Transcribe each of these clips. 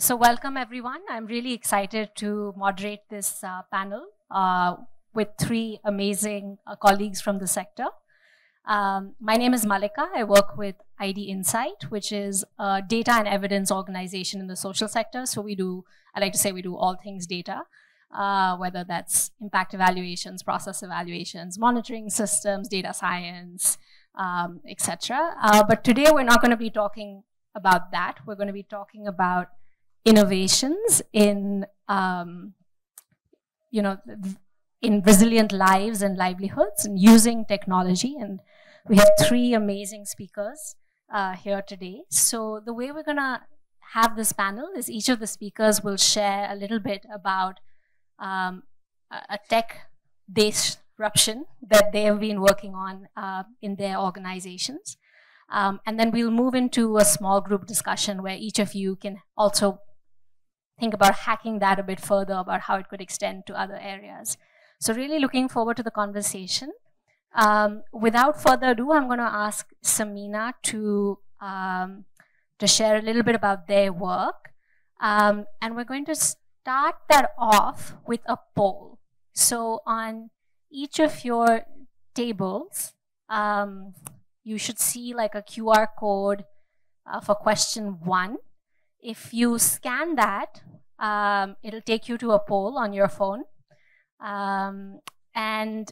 So welcome everyone. I'm really excited to moderate this panel with three amazing colleagues from the sector. My name is Mallika. I work with ID Insight, which is a data and evidence organization in the social sector. So I like to say we do all things data, whether that's impact evaluations, process evaluations, monitoring systems, data science, etc. But today we're not going to be talking about that. We're going to be talking about innovations in in resilient lives and livelihoods and using technology. And we have three amazing speakers here today. So the way we're going to have this panel is each of the speakers will share a little bit about a tech disruption that they have been working on in their organizations. And then we'll move into a small group discussion where each of you can also think about hacking that a bit further about how it could extend to other areas. So really looking forward to the conversation. Without further ado, I'm going to ask Samina to share a little bit about their work. And we're going to start that off with a poll. So on each of your tables, you should see like a QR code for question 1. If you scan that, it'll take you to a poll on your phone. And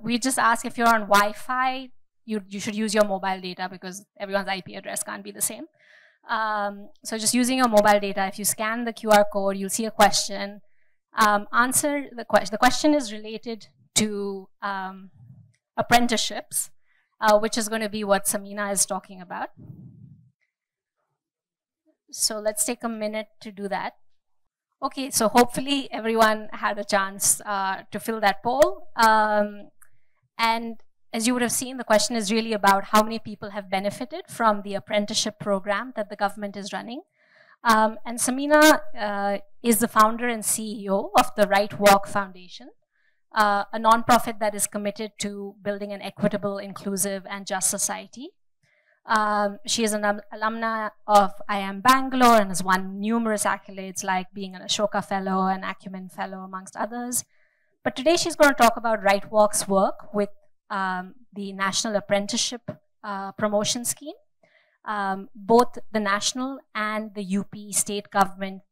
we just ask if you're on Wi-Fi, you should use your mobile data because everyone's IP address can't be the same. So just using your mobile data, if you scan the QR code, you'll see a question. Answer the question. The question is related to apprenticeships, which is going to be what Samina is talking about. So let's take a minute to do that. Okay, so hopefully everyone had a chance to fill that poll. And as you would have seen, the question is really about how many people have benefited from the apprenticeship program that the government is running. And Samina is the founder and CEO of the RightWalk Foundation, a nonprofit that is committed to building an equitable, inclusive, and just society. She is an alumna of IIM Bangalore and has won numerous accolades like being an Ashoka Fellow and Acumen Fellow, amongst others. But today she's going to talk about RightWalk's work with the National Apprenticeship Promotion Scheme, both the national and the UP state government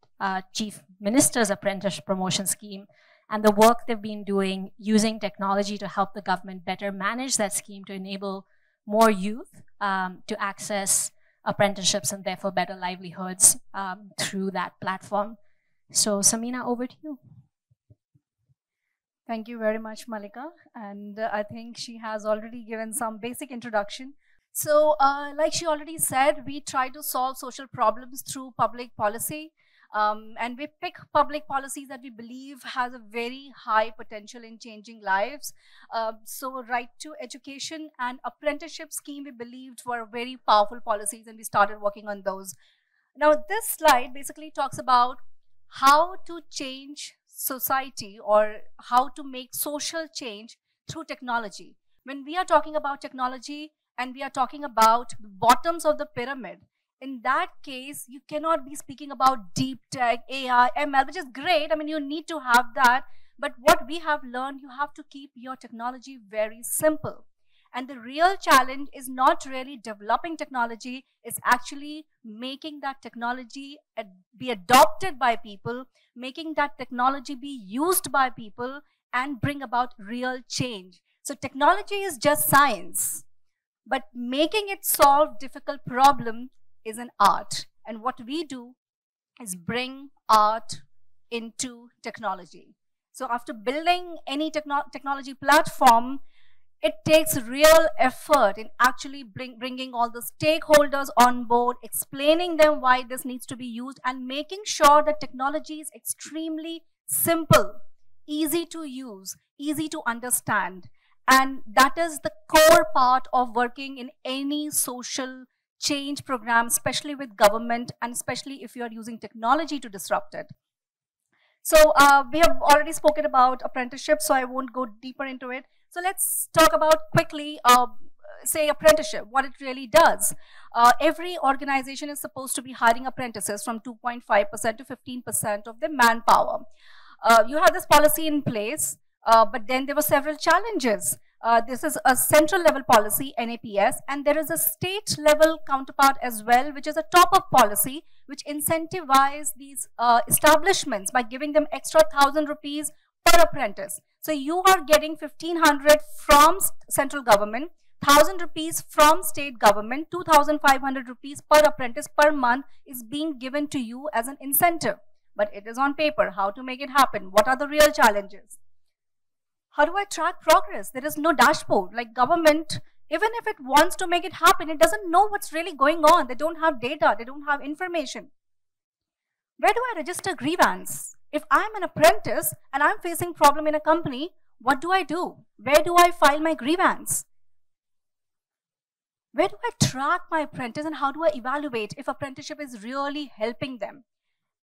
Chief Minister's Apprenticeship Promotion Scheme, and the work they've been doing using technology to help the government better manage that scheme to enable more youth to access apprenticeships and therefore better livelihoods through that platform. So Samina, over to you. Thank you very much, Mallika. And I think she has already given some basic introduction. So like she already said, we try to solve social problems through public policy. And we pick public policies that we believe has a very high potential in changing lives. So right to education and apprenticeship scheme we believed were very powerful policies, and we started working on those. Now this slide basically talks about how to change society or how to make social change through technology. When we are talking about technology and we are talking about the bottoms of the pyramid, in that case, you cannot be speaking about deep tech, AI, ML, which is great. I mean, you need to have that. But what we have learned, you have to keep your technology very simple. And the real challenge is not really developing technology, it's actually making that technology be adopted by people, making that technology be used by people, and bring about real change. So technology is just science, but making it solve difficult problems is an art. And what we do is bring art into technology. So after building any technology platform, it takes real effort in actually bringing all the stakeholders on board, explaining them why this needs to be used, and making sure that technology is extremely simple, easy to use, easy to understand. And that is the core part of working in any social change program, especially with government, and especially if you are using technology to disrupt it. So we have already spoken about apprenticeship, so I won't go deeper into it. So let's talk about quickly say apprenticeship, what it really does. Every organization is supposed to be hiring apprentices from 2.5% to 15% of the manpower. You have this policy in place, but then there were several challenges. This is a central level policy, NAPS, and there is a state level counterpart as well, which is a top-up policy, which incentivizes these establishments by giving them extra 1,000 rupees per apprentice. So you are getting 1,500 from central government, 1,000 rupees from state government, 2,500 rupees per apprentice per month is being given to you as an incentive. But it is on paper. How to make it happen? What are the real challenges? How do I track progress? There is no dashboard. Like government, even if it wants to make it happen, it doesn't know what's really going on. They don't have data. They don't have information. Where do I register grievance? If I'm an apprentice and I'm facing problem in a company, what do I do? Where do I file my grievance? Where do I track my apprentice and how do I evaluate if apprenticeship is really helping them?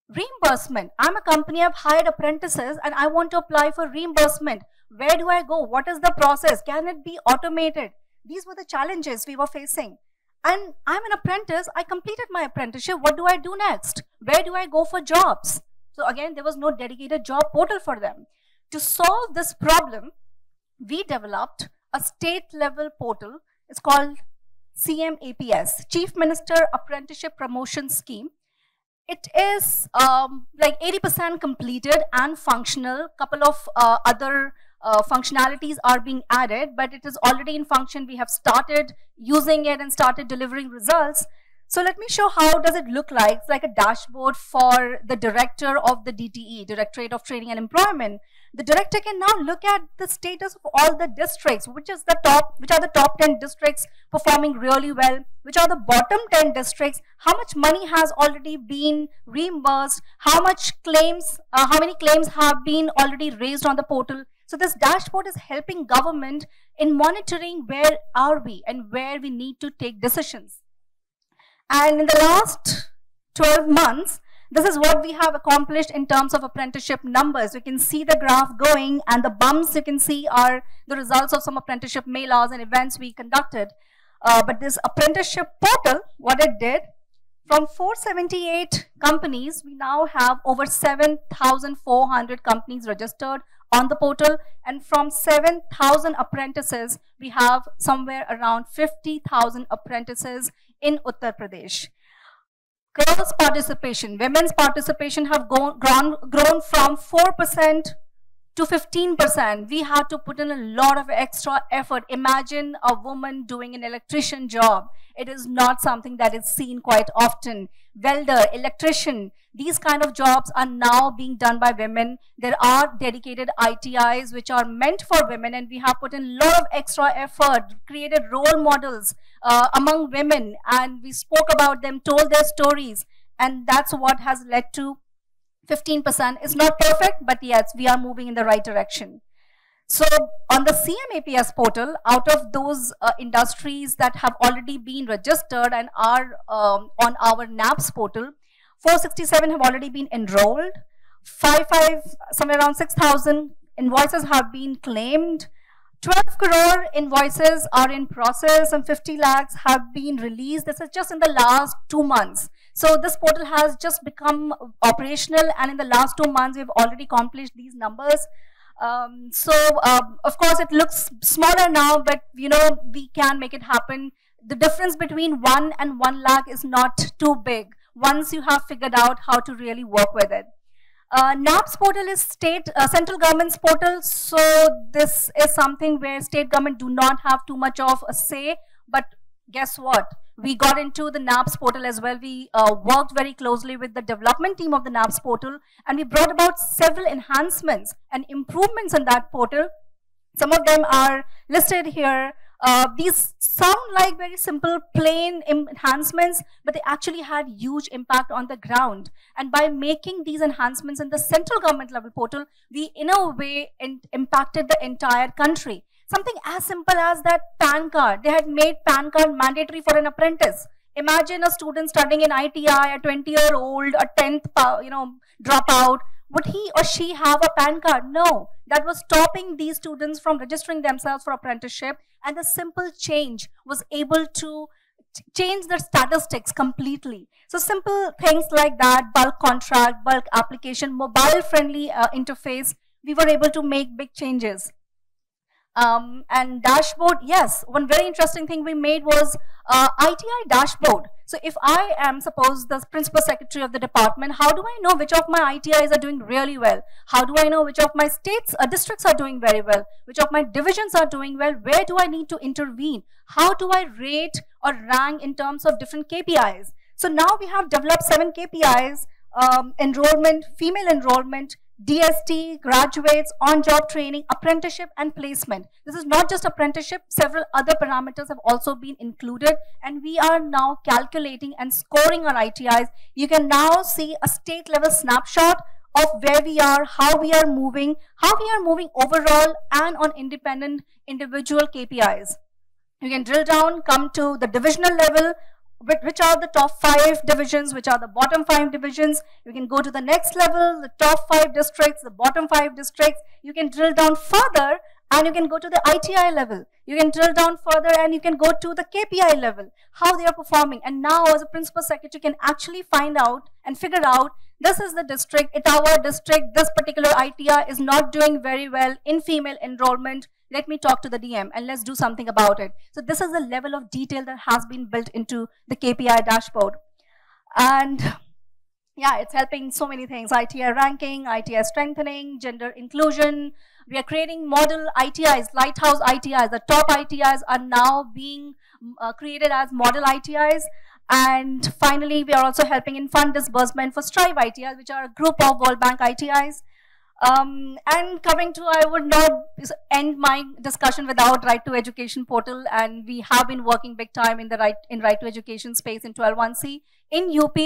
Reimbursement. I'm a company, I've hired apprentices and I want to apply for reimbursement. Where do I go? What is the process? Can it be automated? These were the challenges we were facing. And I'm an apprentice, I completed my apprenticeship. What do I do next? Where do I go for jobs? So again, there was no dedicated job portal for them. To solve this problem, we developed a state level portal. It's called CMAPS, Chief Minister Apprenticeship Promotion Scheme. It is like 80% completed and functional. Couple of other functionalities are being added, but it is already in function. We have started using it and started delivering results. So let me show how does it look like. It's like a dashboard for the director of the DTE, Directorate of Training and Employment. The director can now look at the status of all the districts, which are the top 10 districts performing really well, which are the bottom 10 districts, how much money has already been reimbursed, how many claims have been already raised on the portal. So this dashboard is helping government in monitoring where are we and where we need to take decisions. And in the last 12 months, this is what we have accomplished in terms of apprenticeship numbers. You can see the graph going, and the bumps you can see are the results of some apprenticeship melas and events we conducted. But this apprenticeship portal, what it did, from 478 companies, we now have over 7,400 companies registered on the portal, and from 7,000 apprentices, we have somewhere around 50,000 apprentices in Uttar Pradesh. Girls' participation, women's participation have grown from 4% to 15%. We had to put in a lot of extra effort. Imagine a woman doing an electrician job. It is not something that is seen quite often. Welder, electrician, these kind of jobs are now being done by women. There are dedicated ITIs which are meant for women, and we have put in a lot of extra effort, created role models among women, and we spoke about them, told their stories, and that's what has led to 15%. It's not perfect, but yes, we are moving in the right direction. So on the CMAPS portal, out of those industries that have already been registered and are on our NAPS portal, 467 have already been enrolled. Somewhere around 6,000 invoices have been claimed. 12 crore invoices are in process and 50 lakhs have been released. This is just in the last 2 months. So this portal has just become operational, and in the last 2 months, we've already accomplished these numbers. Of course, it looks smaller now, but you know, we can make it happen. The difference between 1 and 1 lakh is not too big once you have figured out how to really work with it. NAPS portal is central government's portal, so this is something where state government do not have too much of a say, but guess what? We got into the NAPS portal as well. We worked very closely with the development team of the NAPS portal, and we brought about several enhancements and improvements in that portal. Some of them are listed here. These sound like very simple, plain enhancements, but they actually had huge impact on the ground. And by making these enhancements in the central government level portal, we in a way impacted the entire country. Something as simple as that PAN card. They had made PAN card mandatory for an apprentice. Imagine a student studying in ITI, a 20-year-old, a 10th dropout, would he or she have a PAN card? No, that was stopping these students from registering themselves for apprenticeship, and the simple change was able to change the statistics completely. So simple things like that, bulk contract, bulk application, mobile friendly interface, we were able to make big changes. And dashboard, yes, one very interesting thing we made was ITI dashboard. So if I am, suppose, the principal secretary of the department, how do I know which of my ITIs are doing really well? How do I know which of my districts are doing very well? Which of my divisions are doing well? Where do I need to intervene? How do I rate or rank in terms of different KPIs? So now we have developed 7 KPIs, enrollment, female enrollment, DST, graduates, on-job training, apprenticeship, and placement. This is not just apprenticeship, several other parameters have also been included, and we are now calculating and scoring our ITIs. You can now see a state level snapshot of where we are, how we are moving overall and on independent individual KPIs. You can drill down, come to the divisional level, which are the top 5 divisions, which are the bottom 5 divisions. You can go to the next level, the top 5 districts, the bottom 5 districts. You can drill down further and you can go to the ITI level. You can drill down further and you can go to the KPI level, how they are performing. And now as a principal secretary, you can actually find out and figure out, this is the district, Etawah district, this particular ITI is not doing very well in female enrollment. Let me talk to the DM and let's do something about it. So this is the level of detail that has been built into the KPI dashboard. And yeah, it's helping so many things, ITI ranking, ITI strengthening, gender inclusion. We are creating model ITIs, lighthouse ITIs. The top ITIs are now being created as model ITIs. And finally, we are also helping in fund disbursement for Strive ITIs, which are a group of World Bank ITIs. And coming to, I would not end my discussion without Right to Education portal, and we have been working big time in the Right to Education space in 12(1)(c) in UP,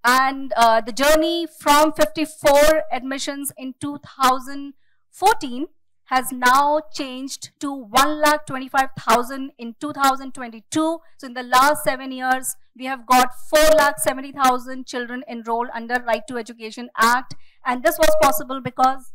and the journey from 54 admissions in 2014 has now changed to 1,25,000 in 2022. So in the last 7 years, we have got 4,70,000 children enrolled under Right to Education Act. And this was possible because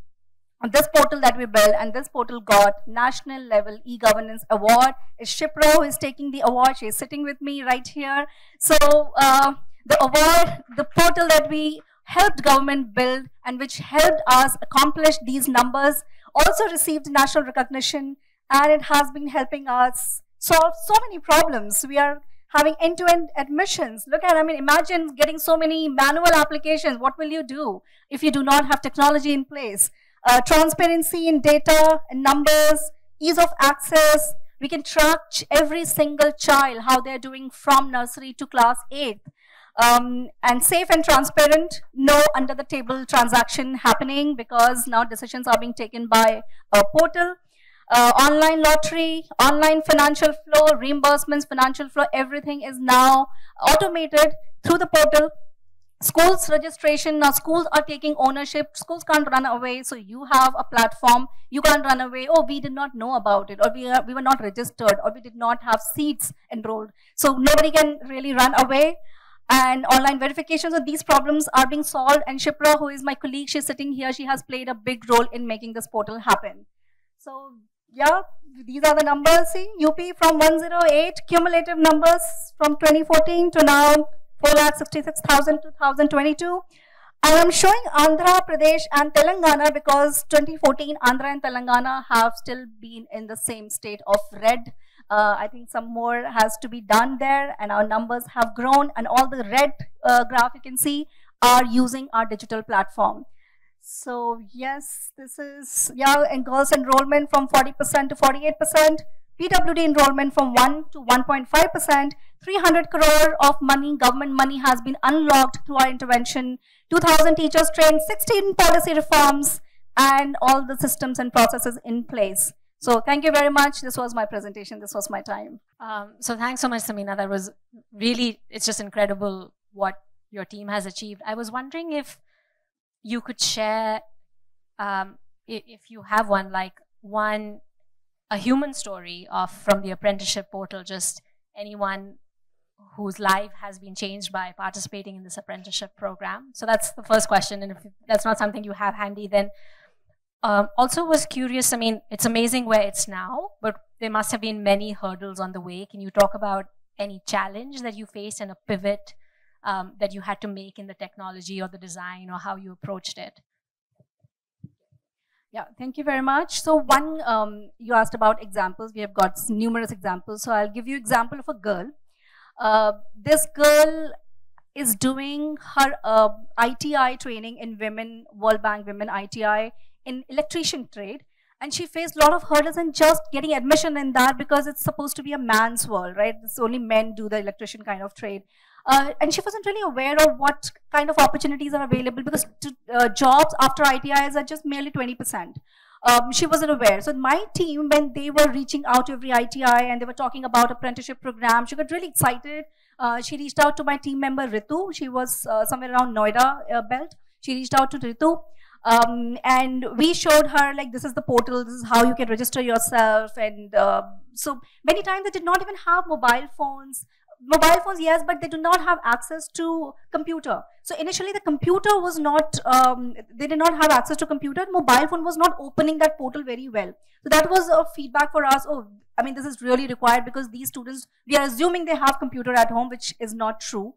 of this portal that we built, and this portal got national level e-governance award. It's Shipra who is taking the award. She's sitting with me right here. So the award, the portal that we helped government build and which helped us accomplish these numbers, also received national recognition, and it has been helping us solve so many problems. We are having end-to-end admissions. Look at, I mean, imagine getting so many manual applications. What will you do if you do not have technology in place? Transparency in data and numbers, ease of access. We can track every single child, how they're doing from nursery to class 8th. And safe and transparent, no under the table transaction happening because now decisions are being taken by a portal. Online lottery, online financial flow, reimbursements, financial flow, everything is now automated through the portal. Schools registration, now schools are taking ownership. Schools can't run away, so you have a platform. You can't run away. Oh, we did not know about it, or we were not registered, or we did not have seats enrolled. So nobody can really run away. And online verifications of these problems are being solved. And Shipra, who is my colleague, she's sitting here, she has played a big role in making this portal happen. So yeah, these are the numbers. See, UP from 108, cumulative numbers from 2014 to now 4,66,000 2022. I am showing Andhra Pradesh and Telangana because 2014 Andhra and Telangana have still been in the same state of red. I think some more has to be done there, and our numbers have grown, and all the red graph you can see are using our digital platform. So yes, this is, yeah, and girls enrollment from 40% to 48%, PWD enrollment from 1 to 1.5%, 300 crore of money, government money has been unlocked through our intervention, 2,000 teachers trained, 16 policy reforms, and all the systems and processes in place. So thank you very much. This was my presentation. This was my time. So thanks so much, Samina. That was really, it's just incredible what your team has achieved. I was wondering if you could share, if you have one, like a human story from the apprenticeship portal, just anyone whose life has been changed by participating in this apprenticeship program? So that's the first question, and if that's not something you have handy, then also was curious, I mean, it's amazing where it's now, but there must have been many hurdles on the way. Can you talk about any challenge that you faced and a pivot that you had to make in the technology or the design, or how you approached it? Yeah, thank you very much. So one, you asked about examples. We have got numerous examples. So I'll give you example of a girl. This girl is doing her ITI training in Women, World Bank Women ITI in electrician trade. And she faced a lot of hurdles in just getting admission in that, because it's supposed to be a man's world, right? It's only men do the electrician kind of trade. And she wasn't really aware of what kind of opportunities are available, because jobs after ITIs are just merely 20%. She wasn't aware. So my team, when they were reaching out to every ITI and they were talking about apprenticeship program, she got really excited. She reached out to my team member Ritu. She was somewhere around Noida belt. She reached out to Ritu. And we showed her, like, this is the portal, this is how you can register yourself. And so many times they did not even have mobile phones. Mobile phones, yes, but they do not have access to computer. So initially the computer was not, they did not have access to computer. Mobile phone was not opening that portal very well. So that was a feedback for us. Oh, I mean, this is really required, because these students, we are assuming they have computer at home, which is not true.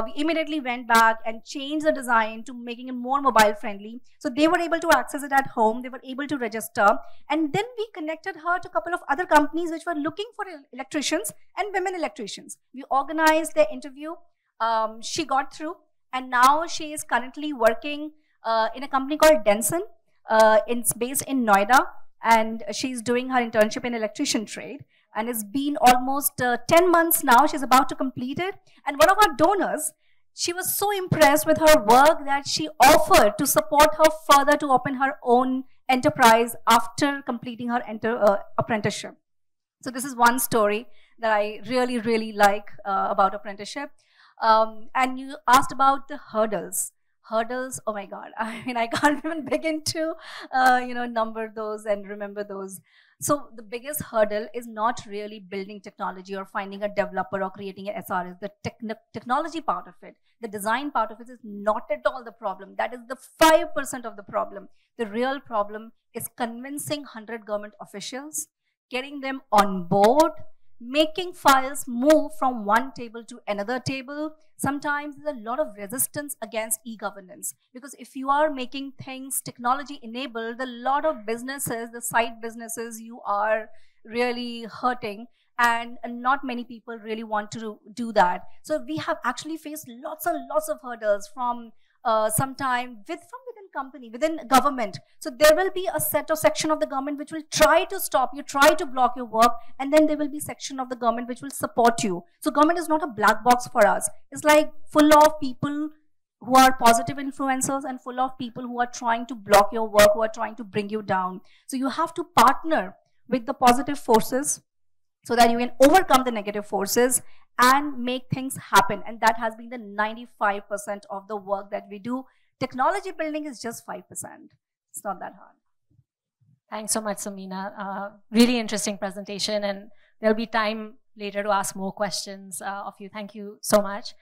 We immediately went back and changed the design to making it more mobile friendly. So they were able to access it at home. They were able to register. And then we connected her to a couple of other companies which were looking for electricians and women electricians. We organized their interview. She got through. And now she is currently working in a company called Denson. It's based in Noida. And she's doing her internship in electrician trade. And it's been almost 10 months now. She's about to complete it. And one of our donors, she was so impressed with her work that she offered to support her further to open her own enterprise after completing her apprenticeship. So this is one story that I really, really like about apprenticeship. And you asked about the hurdles. Hurdles, oh my God, I mean, I can't even begin to, number those and remember those. So the biggest hurdle is not really building technology or finding a developer or creating an SRS. The technology part of it, the design part of it is not at all the problem. That is the 5% of the problem. The real problem is convincing 100 government officials, getting them on board, making files move from one table to another table. Sometimes there's a lot of resistance against e-governance, because if you are making things technology enabled, a lot of businesses, the side businesses, you are really hurting, and not many people really want to do that. So we have actually faced lots and lots of hurdles from sometime from within company, within government. So there will be a section of the government which will try to stop you, try to block your work, and then there will be section of the government which will support you. So government is not a black box for us. It's like full of people who are positive influencers and full of people who are trying to block your work, who are trying to bring you down. So you have to partner with the positive forces so that you can overcome the negative forces and make things happen. And that has been the 95% of the work that we do. Technology building is just 5%. It's not that hard. Thanks so much, Samina. Really interesting presentation, and there'll be time later to ask more questions of you. Thank you so much.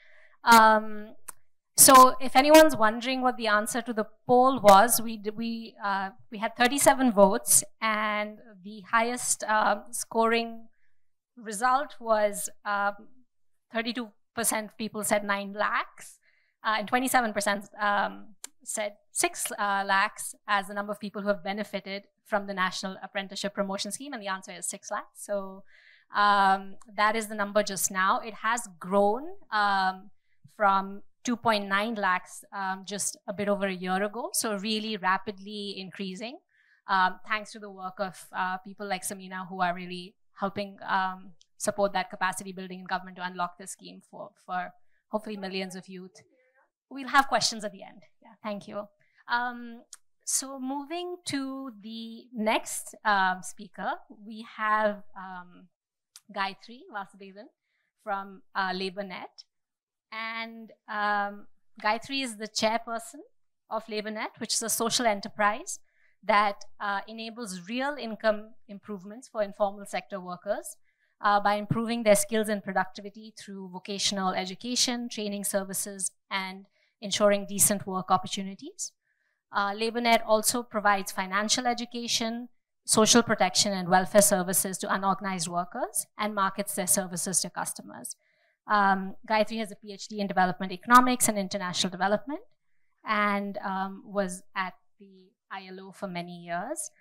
So if anyone's wondering what the answer to the poll was, we had 37 votes, and the highest scoring result was 32% people said 9 lakhs, and 27% said 6 lakhs as the number of people who have benefited from the National Apprenticeship Promotion Scheme, and the answer is 6 lakhs. So that is the number just now. It has grown from 2.9 lakhs just a bit over a year ago, so really rapidly increasing, thanks to the work of people like Samina, who are really helping support that capacity building in government to unlock the scheme for hopefully millions of youth. We'll have questions at the end. Yeah, thank you. So moving to the next speaker, we have Gayathri Vasudevan from LabourNet. And Gayathri is the chairperson of LabourNet, which is a social enterprise that enables real income improvements for informal sector workers by improving their skills and productivity through vocational education, training services, and ensuring decent work opportunities. LabourNet also provides financial education, social protection, and welfare services to unorganized workers and markets their services to customers. Gayathri has a PhD in development economics and international development and was at the ILO for many years.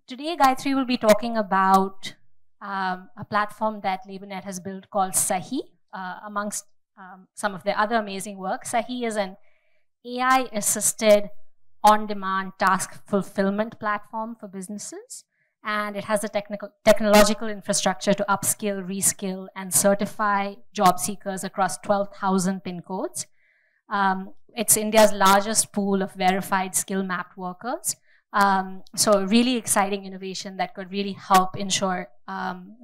Today, Gayathri will be talking about a platform that LabourNet has built called Sahi, amongst some of their other amazing work. Sahi is an AI-assisted on-demand task fulfillment platform for businesses, and it has the technological infrastructure to upskill, reskill, and certify job seekers across 12,000 PIN codes. It's India's largest pool of verified skill-mapped workers. So really exciting innovation that could really help ensure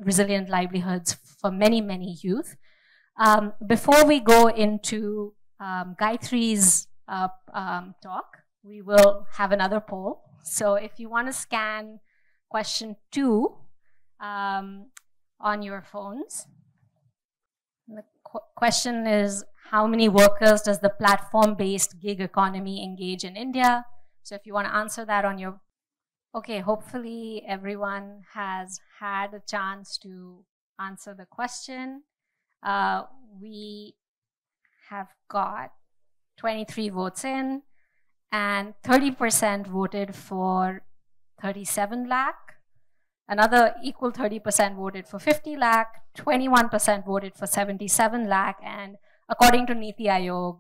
resilient livelihoods for many, many youth. Before we go into Gayathri's talk, we will have another poll. So if you want to scan question 2 on your phones, the question is, how many workers does the platform-based gig economy engage in India? So if you want to answer that on your... Okay, hopefully everyone has had a chance to answer the question. We have got 23 votes in, and 30% voted for 37 lakh. Another equal 30% voted for 50 lakh, 21% voted for 77 lakh, and according to Niti Aayog,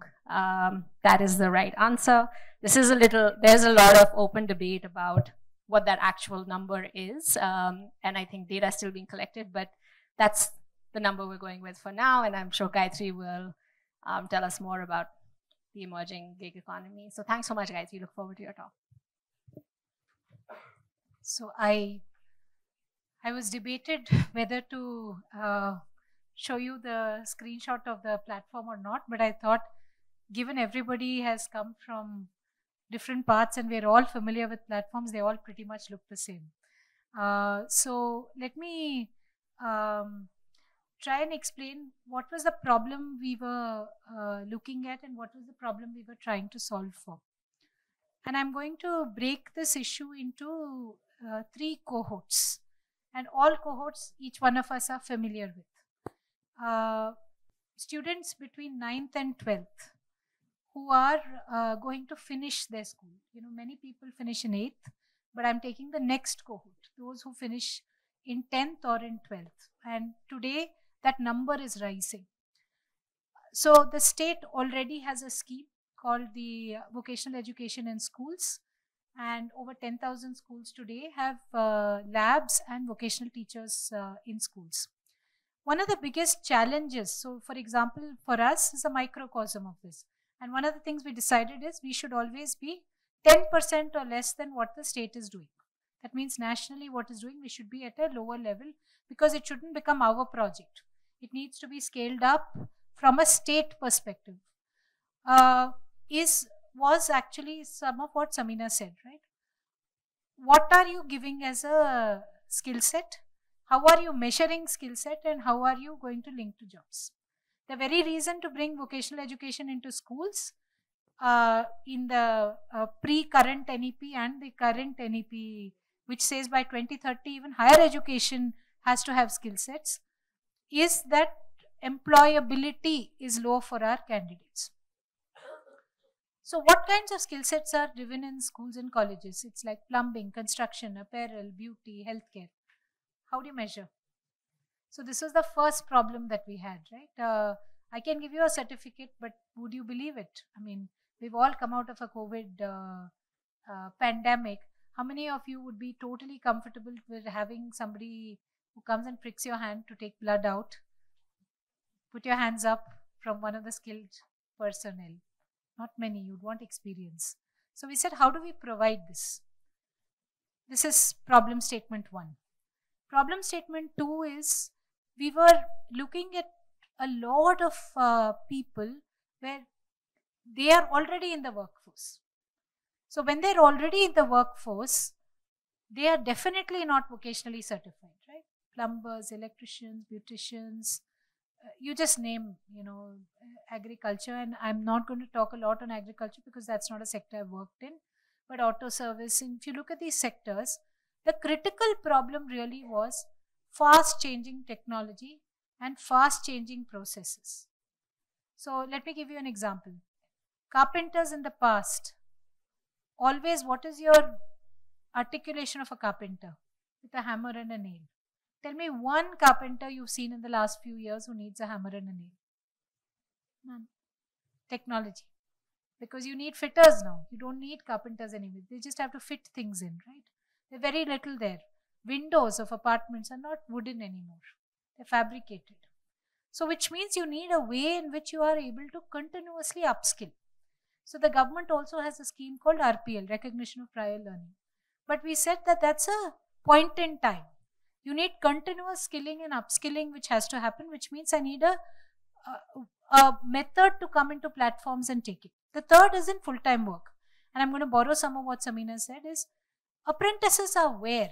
that is the right answer. There's a lot of open debate about what that actual number is, and I think data is still being collected, but that's the number we're going with for now, and I'm sure Gayathri will tell us more about the emerging gig economy. So thanks so much, Gayathri. Look forward to your talk. So I was debated whether to show you the screenshot of the platform or not, but I thought, given everybody has come from different parts and we're all familiar with platforms, they all pretty much look the same. So let me try and explain what was the problem we were looking at and what was the problem we were trying to solve for. And I'm going to break this issue into 3 cohorts. And all cohorts, each one of us are familiar with. Students between 9th and 12th who are going to finish their school. You know, many people finish in 8th, but I'm taking the next cohort, those who finish in 10th or in 12th. And today, that number is rising. So the state already has a scheme called the Vocational Education in Schools, and over 10,000 schools today have labs and vocational teachers in schools. One of the biggest challenges, so for example, for us is a microcosm of this. And one of the things we decided is we should always be 10% or less than what the state is doing. That means nationally what is doing, we should be at a lower level because it shouldn't become our project. It needs to be scaled up from a state perspective. Was actually some of what Samina said, right? What are you giving as a skill set? How are you measuring skill set, and how are you going to link to jobs? The very reason to bring vocational education into schools in the pre-current NEP and the current NEP, which says by 2030 even higher education has to have skill sets, is that employability is low for our candidates. So what kinds of skill sets are driven in schools and colleges? It's like plumbing, construction, apparel, beauty, healthcare. How do you measure? So this was the first problem that we had, right? I can give you a certificate, but would you believe it? I mean, we've all come out of a COVID pandemic. How many of you would be totally comfortable with having somebody who comes and pricks your hand to take blood out? Put your hands up from one of the skilled personnel. Not many, you'd want experience. So we said, how do we provide this? This is problem statement 1. Problem statement 2 is, we were looking at a lot of people where they are already in the workforce. So when they're already in the workforce, they are definitely not vocationally certified, right? plumbers, electricians, beauticians, you just name, agriculture. And I'm not going to talk a lot on agriculture because that's not a sector I've worked in, but auto service. And if you look at these sectors, the critical problem really was fast changing technology and fast changing processes. So let me give you an example. Carpenters in the past, always, what is your articulation of a carpenter? With a hammer and a nail. Tell me one carpenter you've seen in the last few years who needs a hammer and a nail. None. Technology. Because you need fitters now. You don't need carpenters anymore. They just have to fit things in, right? There's very little there. Windows of apartments are not wooden anymore. They're fabricated. So which means you need a way in which you are able to continuously upskill. So the government also has a scheme called RPL, Recognition of Prior Learning. But we said that that's a point in time. You need continuous skilling and upskilling which has to happen, which means I need a method to come into platforms and take it. The third is in full-time work. And I'm going to borrow some of what Samina said is, apprentices are where?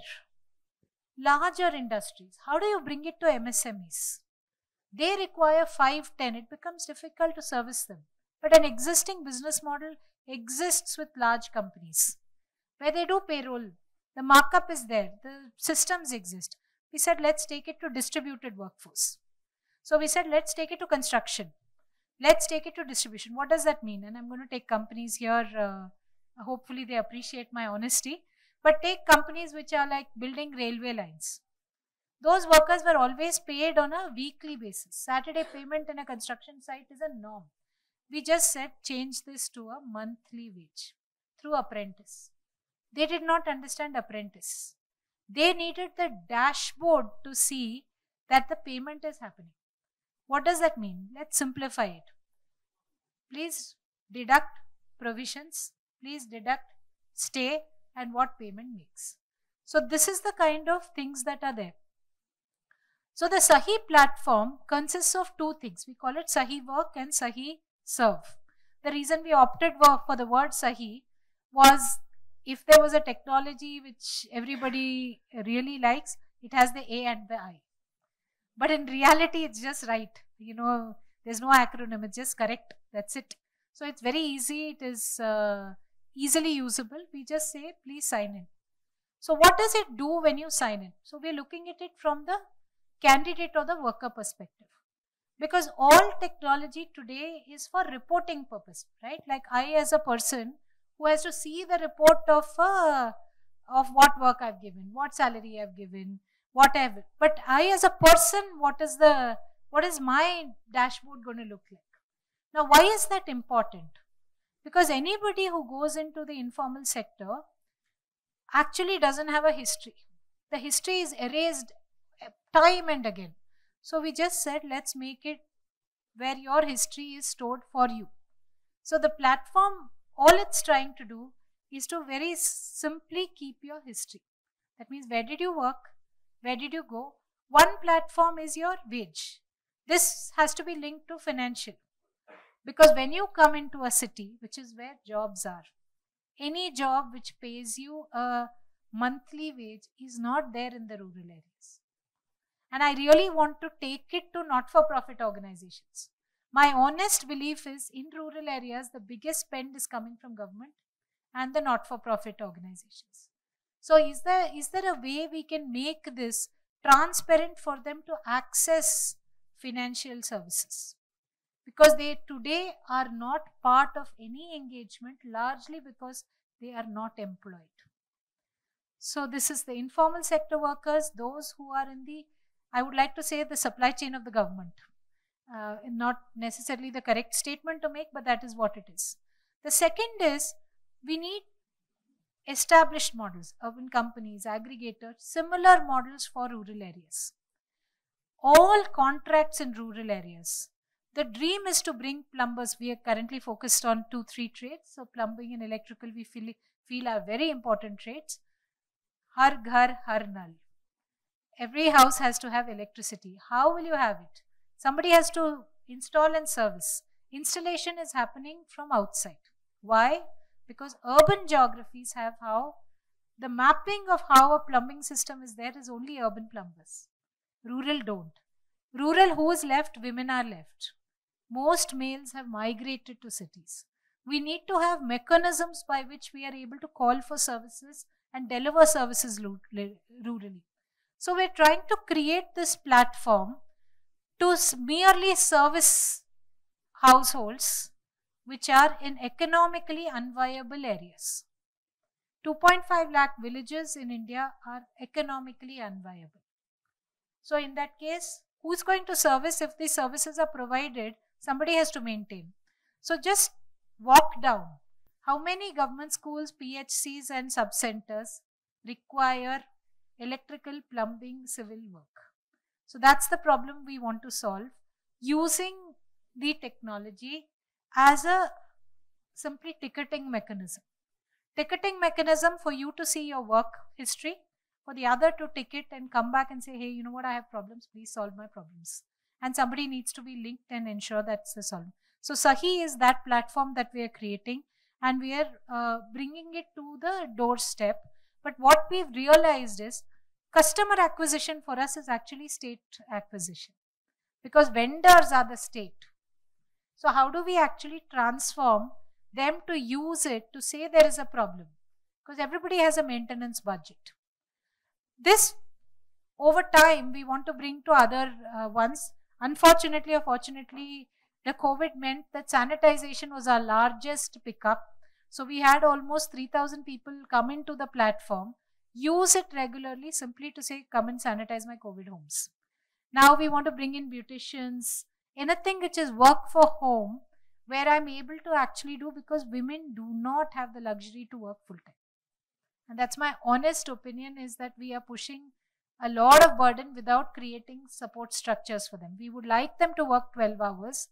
Larger industries. How do you bring it to MSMEs? They require 5, 10. It becomes difficult to service them. But an existing business model exists with large companies where they do payroll. The markup is there. The systems exist. We said, let's take it to distributed workforce. So we said, let's take it to construction. Let's take it to distribution. What does that mean? And I'm going to take companies here. Hopefully they appreciate my honesty. But take companies which are like building railway lines. Those workers were always paid on a weekly basis. Saturday payment in a construction site is a norm. We just said, change this to a monthly wage through apprentice. They did not understand apprentice. They needed the dashboard to see that the payment is happening. What does that mean? Let's simplify it. Please deduct provisions. Please deduct stay and what payment makes. So this is the kind of things that are there. So the Sahi platform consists of two things. We call it Sahi Work and Sahi Serve. The reason we opted for the word Sahi was, if there was a technology which everybody really likes, it has the A and the I. But in reality, it's just right. There's no acronym. It's just correct. That's it. So it's very easy. It is easily usable. We just say, please sign in. So what does it do when you sign in? So we're looking at it from the candidate or the worker perspective. Because all technology today is for reporting purpose, right? Like I as a person who has to see the report of what work I've given, what salary I've given, whatever. But I as a person, what is my dashboard going to look like? Now, why is that important? Because anybody who goes into the informal sector actually doesn't have a history. The history is erased time and again. So we just said, let's make it where your history is stored for you. So the platform, all it's trying to do is to very simply keep your history. That means, where did you work? Where did you go? One platform is your wage. This has to be linked to financial. Because when you come into a city, which is where jobs are, any job which pays you a monthly wage is not there in the rural areas. And I really want to take it to not-for-profit organizations. My honest belief is, in rural areas, the biggest spend is coming from government and the not-for-profit organizations. So is there a way we can make this transparent for them to access financial services? Because they today are not part of any engagement, largely because they are not employed. So this is the informal sector workers, those who are in the, I would like to say, the supply chain of the government. Not necessarily the correct statement to make, but that is what it is. The second is, we need established models, urban companies, aggregators, similar models for rural areas. All contracts in rural areas. The dream is to bring plumbers. We are currently focused on 2-3 trades. So plumbing and electrical we feel are very important trades. Har ghar, har nal. Every house has to have electricity. How will you have it? Somebody has to install and service. Installation is happening from outside. Why? Because urban geographies have how the mapping of how a plumbing system is there is only urban plumbers. Rural don't. Rural, who's left? Women are left. Most males have migrated to cities. We need to have mechanisms by which we are able to call for services and deliver services rurally. So we're trying to create this platform to merely service households which are in economically unviable areas. 2.5 lakh villages in India are economically unviable. So in that case, who's going to service? If these services are provided, somebody has to maintain. So just walk down. How many government schools, PHCs and sub-centers require electrical, plumbing, civil work? So that's the problem we want to solve using the technology as a simply ticketing mechanism. Ticketing mechanism for you to see your work history, for the other to ticket and come back and say, hey, you know what, I have problems, please solve my problems. And somebody needs to be linked and ensure that's the solution. So Sahi is that platform that we are creating, and we are bringing it to the doorstep. But what we've realized is customer acquisition for us is actually state acquisition, because vendors are the state. So how do we actually transform them to use it to say there is a problem? Because everybody has a maintenance budget. This over time we want to bring to other ones. Unfortunately or fortunately, the COVID meant that sanitization was our largest pickup. So we had almost 3,000 people come into the platform, use it regularly simply to say, come and sanitize my COVID homes. Now we want to bring in beauticians, anything which is work for home, where I'm able to actually do, because women do not have the luxury to work full time. And that's my honest opinion, is that we are pushing a lot of burden without creating support structures for them. We would like them to work 12 hours,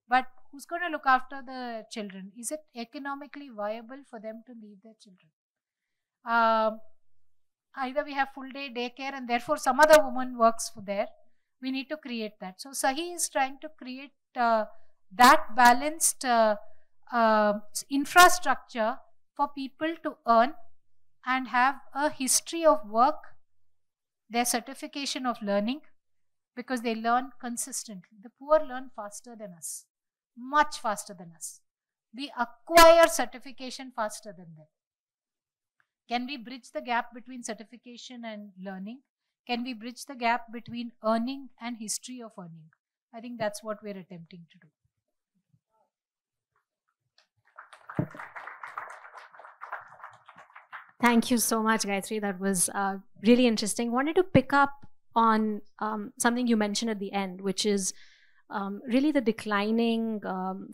but who's going to look after the children? Is it economically viable for them to leave their children? Either we have full day daycare and therefore some other woman works for there. We need to create that. So Sahi is trying to create that balanced infrastructure for people to earn and have a history of work, their certification of learning, because they learn consistently. The poor learn faster than us, much faster than us. We acquire certification faster than them. Can we bridge the gap between certification and learning? Can we bridge the gap between earning and history of earning? I think that's what we're attempting to do. Thank you so much, Gayathri. That was really interesting. Wanted to pick up on something you mentioned at the end, which is really the declining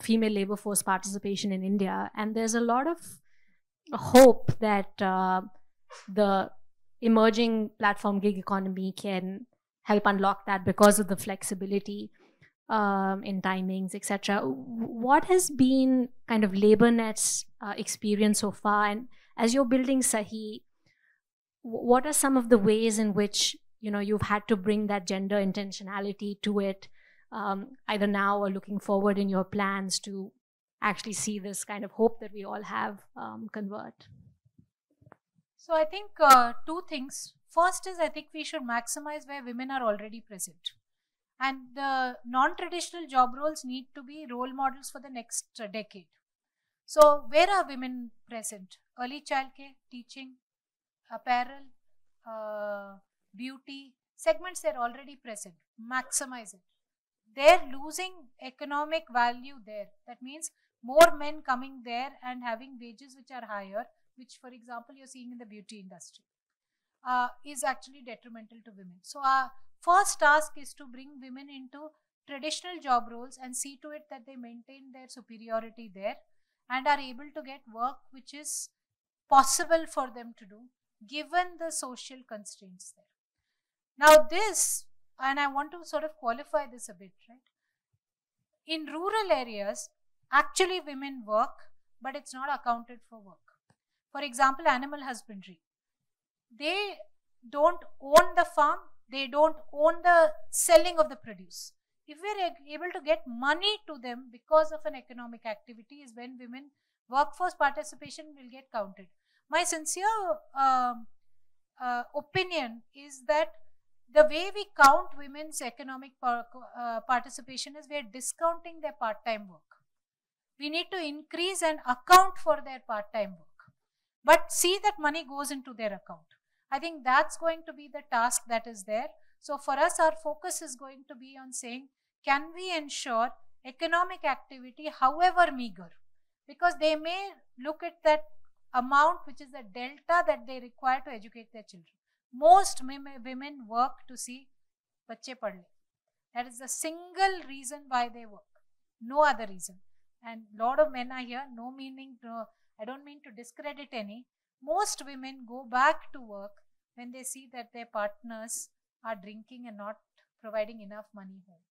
female labor force participation in India. And there's a lot of hope that the emerging platform gig economy can help unlock that because of the flexibility in timings, etc. What has been kind of LabourNet's experience so far? And as you're building Sahi, what are some of the ways in which you've had to bring that gender intentionality to it, either now or looking forward in your plans to actually see this kind of hope that we all have convert? So I think two things. First is, I think we should maximize where women are already present. And the non-traditional job roles need to be role models for the next decade. So where are women present? Early childcare, teaching, apparel, beauty, segments they're already present. Maximize it. They're losing economic value there. That means more men coming there and having wages which are higher, which for example you're seeing in the beauty industry, is actually detrimental to women. So our first task is to bring women into traditional job roles and see to it that they maintain their superiority there and are able to get work which is possible for them to do given the social constraints there. Now this, and I want to sort of qualify this a bit, right? In rural areas, actually women work, but it's not accounted for work. For example, animal husbandry. They don't own the farm, they don't own the selling of the produce. If we're able to get money to them because of an economic activity, is when women workforce participation will get counted. My sincere opinion is that the way we count women's economic participation is we are discounting their part-time work. We need to increase and account for their part-time work, but see that money goes into their account. I think that's going to be the task that is there. So for us, our focus is going to be on saying, can we ensure economic activity, however meager, because they may look at that amount which is the delta that they require to educate their children. Most women work to see bacche padh le. That is the single reason why they work, no other reason. And lot of men are here, no meaning to, I don't mean to discredit any. Most women go back to work when they see that their partners are drinking and not providing enough money home.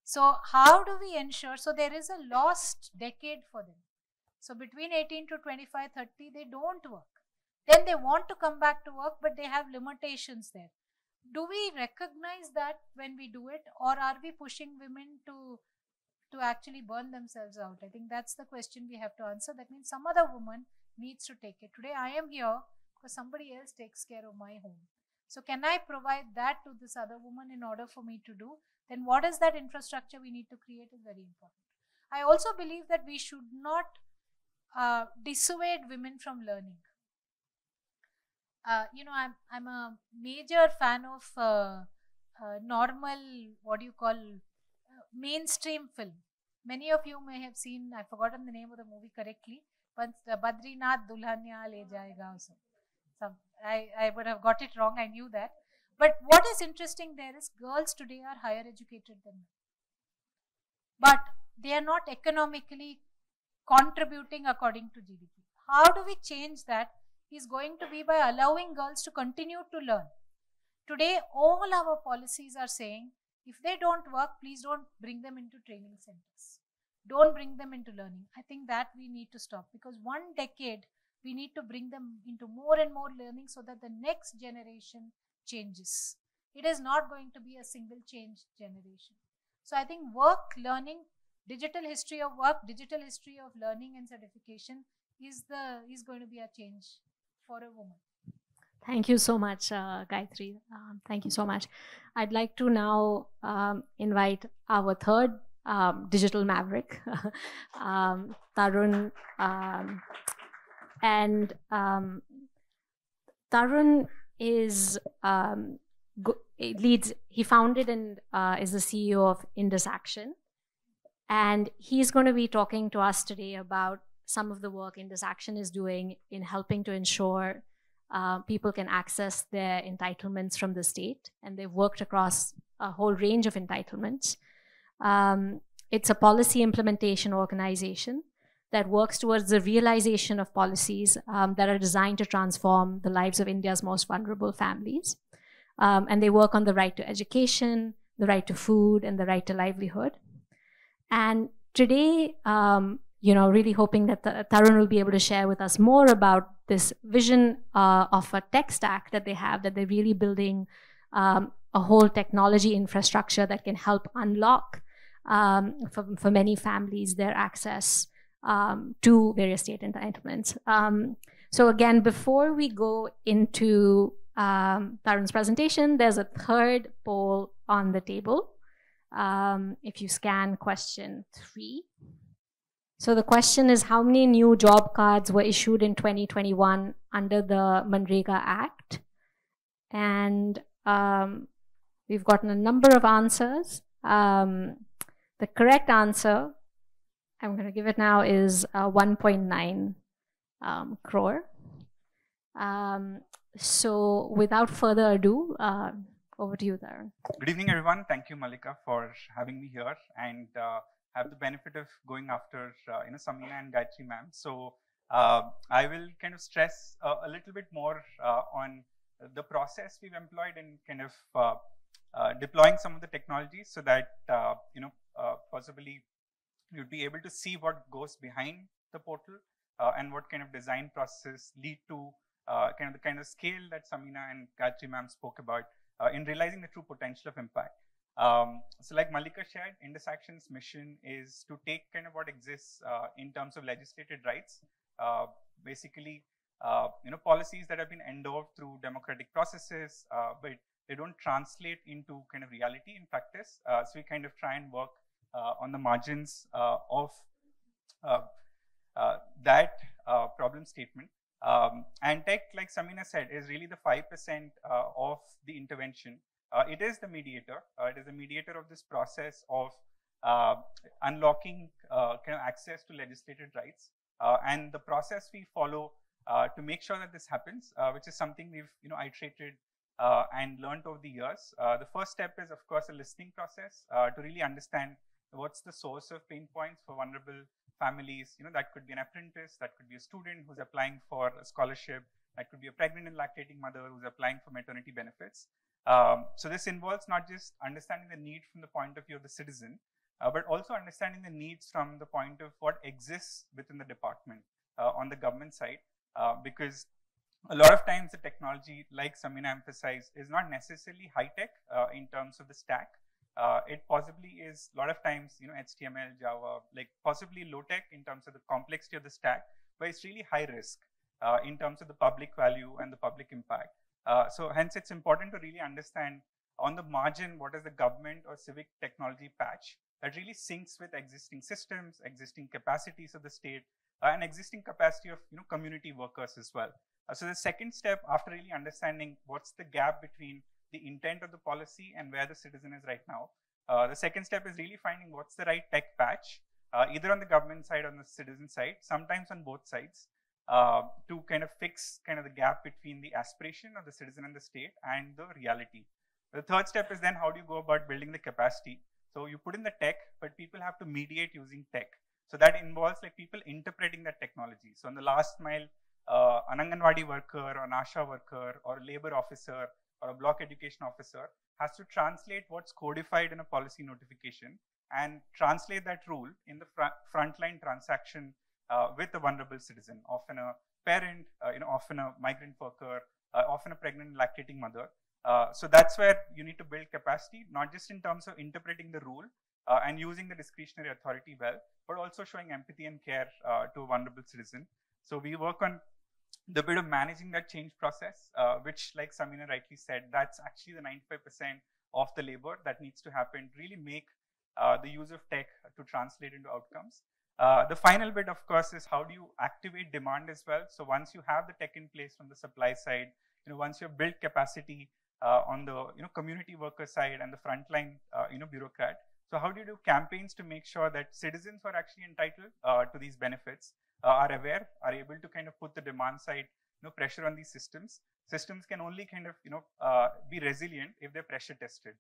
So how do we ensure? So there is a lost decade for them. So between 18 to 25, 30, they don't work. Then they want to come back to work, but they have limitations there. Do we recognize that when we do it, or are we pushing women to actually burn themselves out? I think that's the question we have to answer. That means some other woman needs to take it. Today I am here because somebody else takes care of my home. So can I provide that to this other woman in order for me to do? Then what is that infrastructure we need to create is very important. I also believe that we should not dissuade women from learning. You know, I'm a major fan of normal, what do you call, mainstream film. Many of you may have seen, I've forgotten the name of the movie correctly, but Badrinath Dulhania Le Jayega also. I would have got it wrong, I knew that. But what is interesting there is girls today are higher educated than men. But they are not economically contributing according to GDP. How do we change that? Is going to be by allowing girls to continue to learn. Today, all our policies are saying, if they don't work, please don't bring them into training centers. Don't bring them into learning. I think that we need to stop, because one decade, we need to bring them into more and more learning so that the next generation changes. It is not going to be a single change generation. So I think work, learning, digital history of work, digital history of learning and certification is going to be a change for a woman. Thank you so much, Gayathri. Thank you so much. I'd like to now invite our third digital maverick, Tarun. Tarun is he founded and is the CEO of Indus Action. And he's going to be talking to us today about some of the work Indus Action is doing in helping to ensure people can access their entitlements from the state. And they've worked across a whole range of entitlements. It's a policy implementation organization that works towards the realization of policies that are designed to transform the lives of India's most vulnerable families. And they work on the right to education, the right to food, and the right to livelihood. And today, really hoping that Tarun will be able to share with us more about this vision of a tech stack that they have, that they're really building a whole technology infrastructure that can help unlock for many families their access to various state entitlements. So again, before we go into Tarun's presentation, there's a third poll on the table. If you scan question 3. So the question is, how many new job cards were issued in 2021 under the Mavericks Act? And we've gotten a number of answers. The correct answer, I'm going to give it now, is 1.9 crore. So without further ado, over to you, Tarun. Good evening, everyone. Thank you, Mallika, for having me here, and have the benefit of going after Samina and Gayathri ma'am. So I will kind of stress a little bit more on the process we've employed in kind of deploying some of the technologies, so that possibly you'd be able to see what goes behind the portal and what kind of design processes lead to the kind of scale that Samina and Gayathri ma'am spoke about in realizing the true potential of impact. So like Mallika shared, Indus Action's mission is to take kind of what exists in terms of legislated rights, basically policies that have been endorsed through democratic processes, but they don't translate into kind of reality in practice. So we kind of try and work on the margins of that problem statement. And tech, like Samina said, is really the 5% of the intervention. It is the mediator. It is the mediator of this process of unlocking kind of access to legislated rights. And the process we follow to make sure that this happens, which is something we've iterated and learned over the years. The first step is, of course, a listening process to really understand what's the source of pain points for vulnerable families. That could be an apprentice, that could be a student who's applying for a scholarship, that could be a pregnant and lactating mother who's applying for maternity benefits. So this involves not just understanding the need from the point of view of the citizen, but also understanding the needs from the point of what exists within the department on the government side, because a lot of times the technology, like Samina emphasized, is not necessarily high-tech in terms of the stack. It possibly is a lot of times, HTML, Java, like possibly low-tech in terms of the complexity of the stack, but it's really high risk in terms of the public value and the public impact. So hence it's important to really understand on the margin what is the government or civic technology patch that really syncs with existing systems, existing capacities of the state, and existing capacity of community workers as well. So the second step, after really understanding what's the gap between the intent of the policy and where the citizen is right now, the second step is really finding what's the right tech patch, either on the government side or on the citizen side, sometimes on both sides, to kind of fix kind of the gap between the aspiration of the citizen and the state and the reality. The third step is then how do you go about building the capacity? So you put in the tech, but people have to mediate using tech. So that involves like people interpreting that technology. So on the last mile, an Anganwadi worker or an ASHA worker or a labor officer or a block education officer has to translate what's codified in a policy notification and translate that rule in the frontline transaction with a vulnerable citizen, often a parent, often a migrant worker, often a pregnant and lactating mother. So that's where you need to build capacity, not just in terms of interpreting the rule and using the discretionary authority well, but also showing empathy and care to a vulnerable citizen. So we work on the bit of managing that change process, which, like Samina rightly said, that's actually the 95% of the labor that needs to happen, really make the use of tech to translate into outcomes. The final bit, of course, is how do you activate demand as well. So once you have the tech in place from the supply side, once you've built capacity on the community worker side and the frontline bureaucrat. So how do you do campaigns to make sure that citizens who are actually entitled to these benefits are aware, are able to kind of put the demand side pressure on these systems. Systems can only kind of be resilient if they're pressure tested.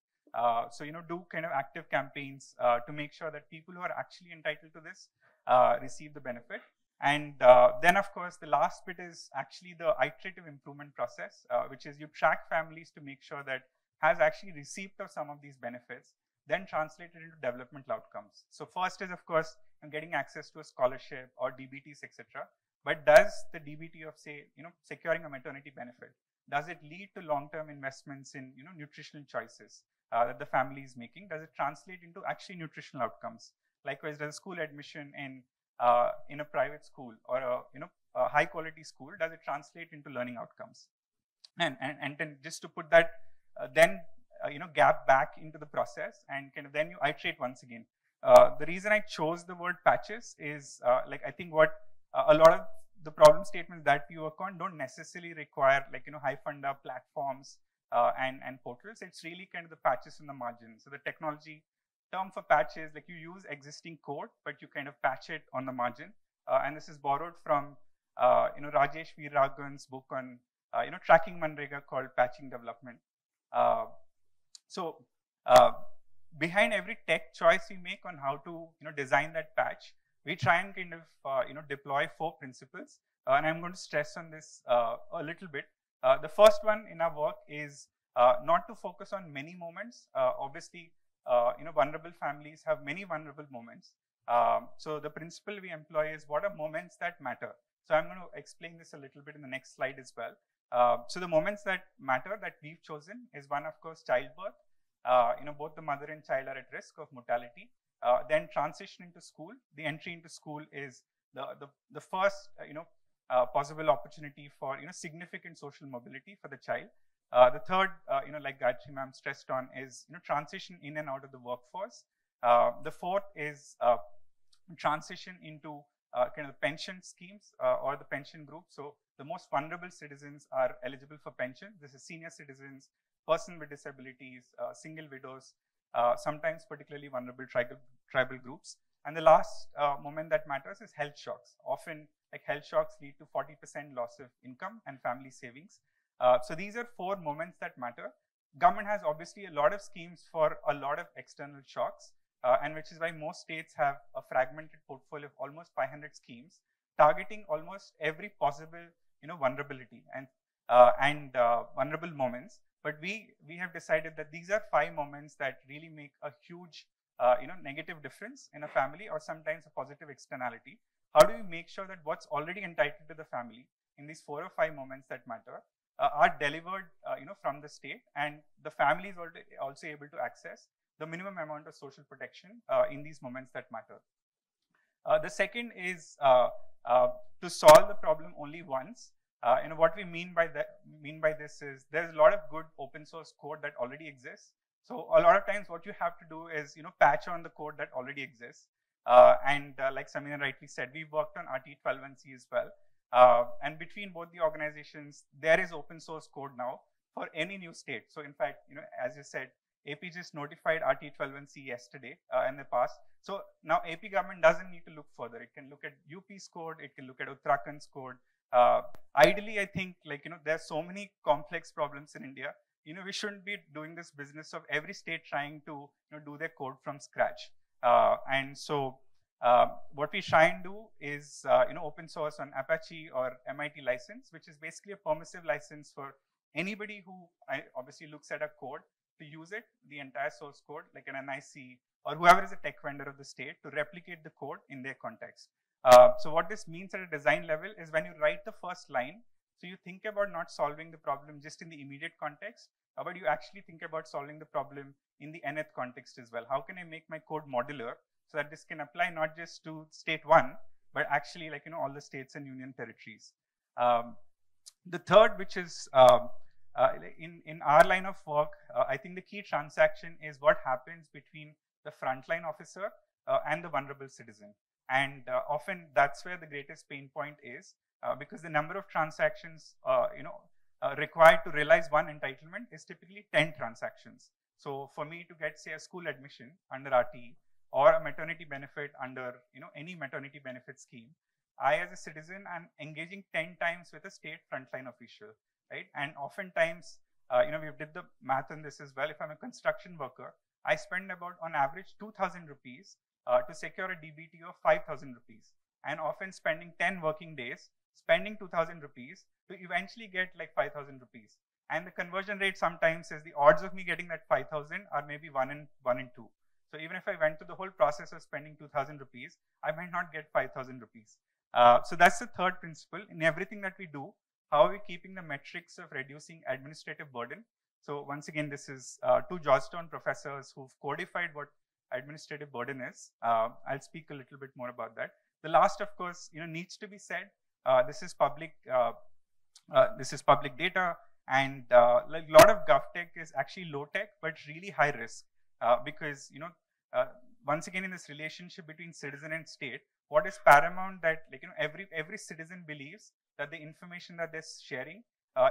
So do kind of active campaigns to make sure that people who are actually entitled to this receive the benefit. And then, of course, the last bit is actually the iterative improvement process, which is you track families to make sure that has actually received of some of these benefits, then translated into developmental outcomes. So first is, of course, getting access to a scholarship or DBTs, etc. But does the DBT of, say, securing a maternity benefit, does it lead to long-term investments in, nutritional choices that the family is making? Does it translate into actually nutritional outcomes? Likewise, does school admission in a private school or a high-quality school, does it translate into learning outcomes? And then just to put that gap back into the process, and kind of then you iterate once again. The reason I chose the word patches is I think what a lot of the problem statements that we work on don't necessarily require high funder platforms and portals. It's really kind of the patches in the margin. So the technology term for patch is like you use existing code, but you kind of patch it on the margin. And this is borrowed from Rajesh Veeraraghavan's book on tracking Manrega called Patching Development. So behind every tech choice we make on how to design that patch, we try and kind of deploy 4 principles, and I'm going to stress on this a little bit. The first one in our work is not to focus on many moments. Obviously, vulnerable families have many vulnerable moments. So the principle we employ is what are moments that matter. So I'm going to explain this a little bit in the next slide as well. So the moments that matter that we've chosen is one, of course, childbirth. Both the mother and child are at risk of mortality. Then transition into school. The entry into school is the first possible opportunity for significant social mobility for the child. The third, like Gayathri ma'am stressed on, is transition in and out of the workforce. The fourth is transition into kind of pension schemes or the pension group. So the most vulnerable citizens are eligible for pension. This is senior citizens, person with disabilities, single widows, sometimes particularly vulnerable tribal groups. And the last moment that matters is health shocks. Often, like, health shocks lead to 40% loss of income and family savings. So these are 4 moments that matter. Government has obviously a lot of schemes for a lot of external shocks, and which is why most states have a fragmented portfolio of almost 500 schemes targeting almost every possible vulnerability and vulnerable moments. But we have decided that these are 5 moments that really make a huge negative difference in a family, or sometimes a positive externality. How do we make sure that what's already entitled to the family in these 4 or 5 moments that matter are delivered from the state, and the family is also able to access the minimum amount of social protection in these moments that matter. The second is to solve the problem only once. What we mean by this is there's a lot of good open source code that already exists. So a lot of times what you have to do is patch on the code that already exists. Like Samina rightly said, we worked on RT12C as well. And between both the organizations, there is open source code now for any new state. So in fact, as you said, AP just notified RT12C yesterday in the past. So now AP government doesn't need to look further. It can look at UP's code, it can look at Uttarakhand's code. Ideally, I think, there are so many complex problems in India. We shouldn't be doing this business of every state trying to do their code from scratch. And so what we try and do is open source on Apache or MIT license, which is basically a permissive license for anybody who obviously looks at a code to use it, the entire source code, like an NIC or whoever is a tech vendor of the state, to replicate the code in their context. So what this means at a design level is when you write the first line, so you think about not solving the problem just in the immediate context, but you actually think about solving the problem in the nth context as well. How can I make my code modular so that this can apply not just to state 1, but actually all the states and union territories. The third, which is in our line of work, I think the key transaction is what happens between the frontline officer and the vulnerable citizen. And often that's where the greatest pain point is, because the number of transactions required to realize one entitlement is typically 10 transactions. So for me to get, say, a school admission under RTE or a maternity benefit under any maternity benefit scheme, I as a citizen am engaging 10 times with a state frontline official, right? And oftentimes, we did the math on this as well. If I'm a construction worker, I spend about on average 2,000 rupees to secure a DBT of 5,000 rupees, and often spending 10 working days spending 2,000 rupees to eventually get like 5,000 rupees. And the conversion rate sometimes is the odds of me getting that 5,000 are maybe 1 in 2. So even if I went through the whole process of spending 2,000 rupees, I might not get 5,000 rupees. So that's the third principle. In everything that we do, how are we keeping the metrics of reducing administrative burden? So once again, this is 2 Georgetown professors who've codified what administrative burden is. I'll speak a little bit more about that. The last, of course, needs to be said. This is public data, and like a lot of GovTech is actually low tech, but really high risk, because once again, in this relationship between citizen and state, what is paramount that every citizen believes that the information that they're sharing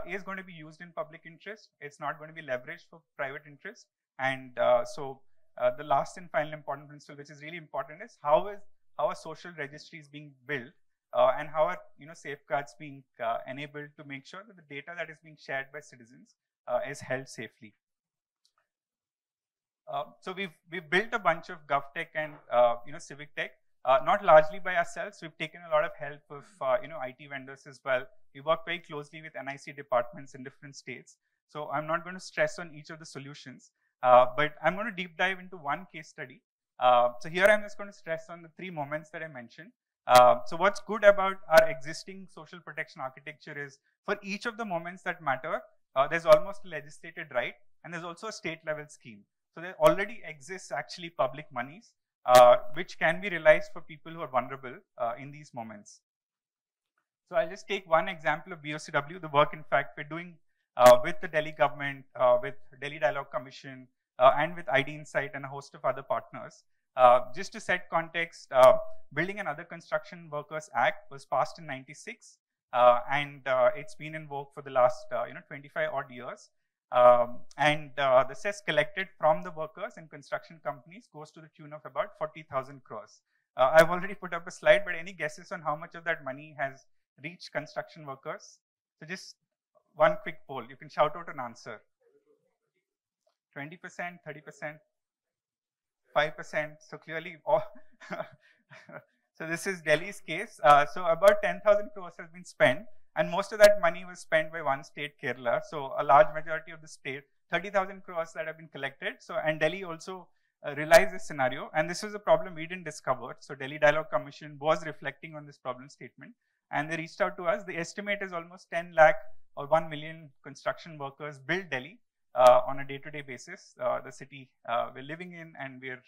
is going to be used in public interest. It's not going to be leveraged for private interest. And so the last and final important principle, which is really important, is how a social registry is being built, and how are safeguards being enabled to make sure that the data that is being shared by citizens is held safely. So we've built a bunch of GovTech and civic tech, not largely by ourselves. We've taken a lot of help of IT vendors as well. We work very closely with NIC departments in different states. So I'm not going to stress on each of the solutions, but I'm going to deep dive into one case study. So here I'm just going to stress on the 3 moments that I mentioned. So what's good about our existing social protection architecture is for each of the moments that matter, there's almost a legislated right, and there's also a state level scheme. So there already exists actually public monies, which can be realized for people who are vulnerable in these moments. So I'll just take one example of BOCW, the work in fact we're doing with the Delhi government, with Delhi Dialogue Commission, and with ID Insight and a host of other partners. Just to set context, Building and Other Construction Workers Act was passed in '96, and it's been in vogue for the last 25 odd years. The cess collected from the workers and construction companies goes to the tune of about 40,000 crores. I've already put up a slide, but any guesses on how much of that money has reached construction workers? So just one quick poll. You can shout out an answer. 20%, 30%, 5%. So clearly, so this is Delhi's case. So about 10,000 crores has been spent, and most of that money was spent by one state, Kerala. So a large majority of the state, 30,000 crores that have been collected. So, and Delhi also realized this scenario, and this was a problem we didn't discover. So Delhi Dialogue Commission was reflecting on this problem statement, and they reached out to us. The estimate is almost 10 lakh or 1 million construction workers build Delhi on a day-to-day basis. The city we're living in, and we're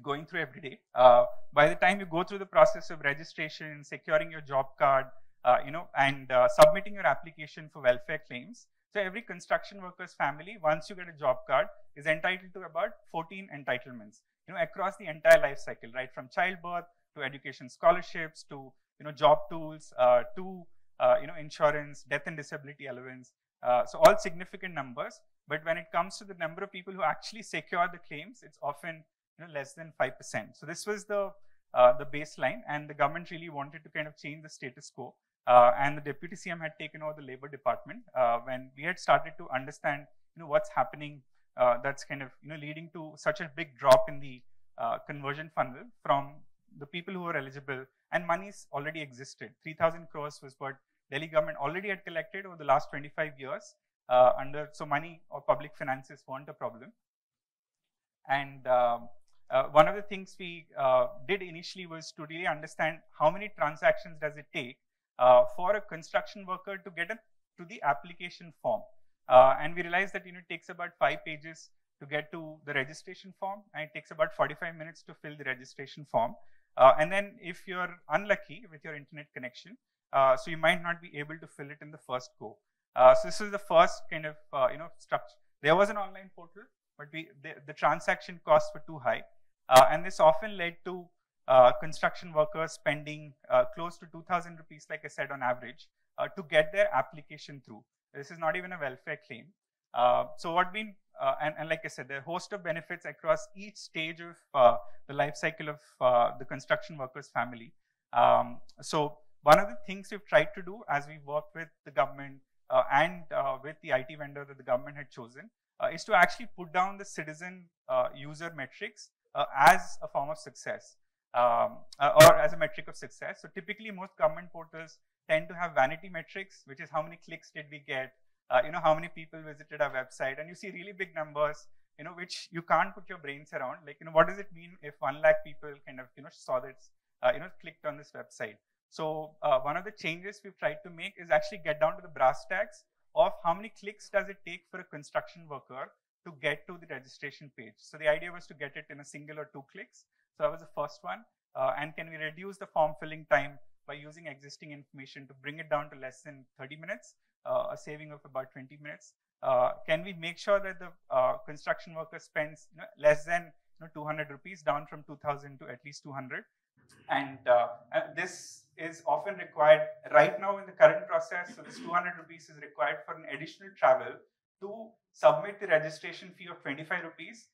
going through every day. By the time you go through the process of registration, securing your job card, and submitting your application for welfare claims, so every construction worker's family, once you get a job card, is entitled to about 14 entitlements, across the entire life cycle, right from childbirth to education scholarships to job tools to insurance, death and disability allowance. So all significant numbers. But when it comes to the number of people who actually secure the claims, it's often less than 5%. So this was the baseline, and the government really wanted to kind of change the status quo. And the Deputy CM had taken over the Labour Department when we had started to understand what's happening that's kind of leading to such a big drop in the conversion funnel from the people who were eligible, and monies already existed. 3,000 crores was what Delhi government already had collected over the last 25 years so money or public finances weren't a problem. And one of the things we did initially was to really understand how many transactions does it take for a construction worker to get to the application form. And we realized that it takes about 5 pages to get to the registration form, and it takes about 45 minutes to fill the registration form. And then if you're unlucky with your internet connection, so you might not be able to fill it in the first go. So this is the first kind of structure. There was an online portal, but the transaction costs were too high, and this often led to construction workers spending close to 2,000 rupees, like I said, on average, to get their application through. This is not even a welfare claim. So what we and like I said, there are a host of benefits across each stage of the life cycle of the construction workers' family. So one of the things we've tried to do as we work with the government and with the IT vendor that the government had chosen is to actually put down the citizen user metrics as a form of success or as a metric of success. So typically most government portals tend to have vanity metrics, which is how many clicks did we get, how many people visited our website, and you see really big numbers, which you can't put your brains around. Like, what does it mean if 1 lakh people kind of, saw this, clicked on this website? So one of the changes we've tried to make is actually get down to the brass tacks of how many clicks does it take for a construction worker to get to the registration page. So the idea was to get it in a single or 2 clicks. So that was the first one. And can we reduce the form filling time by using existing information to bring it down to less than 30 minutes, a saving of about 20 minutes? Can we make sure that the construction worker spends less than 200 rupees, down from 2,000 to at least 200? And this is often required right now in the current process. So this 200 rupees is required for an additional travel to submit the registration fee of 25 rupees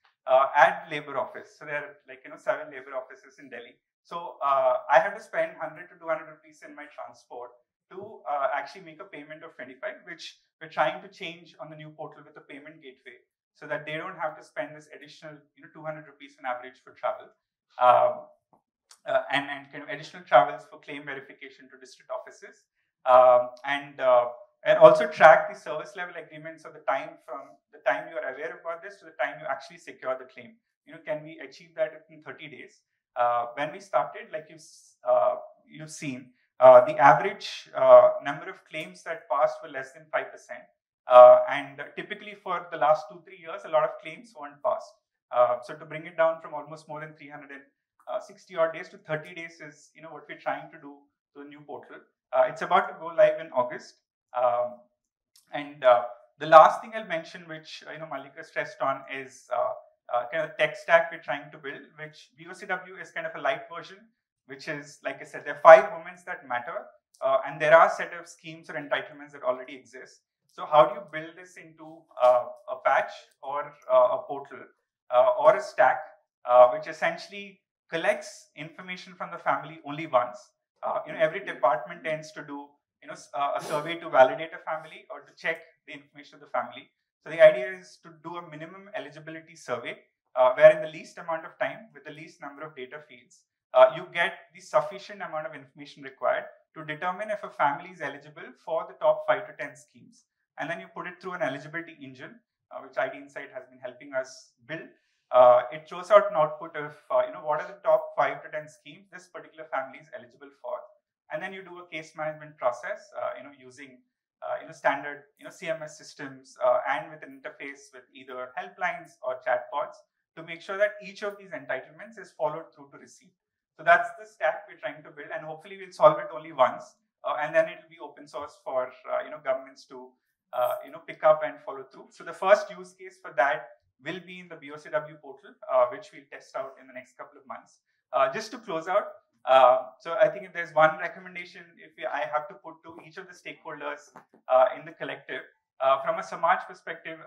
at Labour office. So there are 7 Labour offices in Delhi. So I have to spend 100 to 200 rupees in my transport to actually make a payment of 25, which we're trying to change on the new portal with a payment gateway, so that they don't have to spend this additional 200 rupees on average for travel. And kind of additional travels for claim verification to district offices, and also track the service level agreements of the time from the time you are aware about this to the time you actually secure the claim. Can we achieve that in 30 days? When we started, like you've seen, the average number of claims that passed were less than 5%, and typically for the last 2-3 years, a lot of claims weren't passed. So to bring it down from almost more than 360 odd days to 30 days is what we're trying to do to the new portal. It's about to go live in August. And the last thing I'll mention, which Mallika stressed on, is kind of tech stack we're trying to build, which VOCW is kind of a light version, which is, like I said, there are 5 moments that matter, and there are a set of schemes or entitlements that already exist. So how do you build this into a patch or a portal or a stack, which essentially collects information from the family only once? Every department tends to do a survey to validate a family or to check the information of the family. So the idea is to do a minimum eligibility survey, where in the least amount of time, with the least number of data fields, you get the sufficient amount of information required to determine if a family is eligible for the top 5 to 10 schemes. And then you put it through an eligibility engine, which ID Insight has been helping us build. It throws out an output of what are the top 5 to 10 schemes this particular family is eligible for, and then you do a case management process, using standard CMS systems and with an interface with either helplines or chatbots to make sure that each of these entitlements is followed through to receipt. So that's the stack we're trying to build, and hopefully we'll solve it only once, and then it will be open source for governments to pick up and follow through. So the first use case for that will be in the BOCW portal, which we'll test out in the next couple of months. Just to close out, so I think if there's one recommendation, I have to put to each of the stakeholders in the collective, from a Samaj perspective,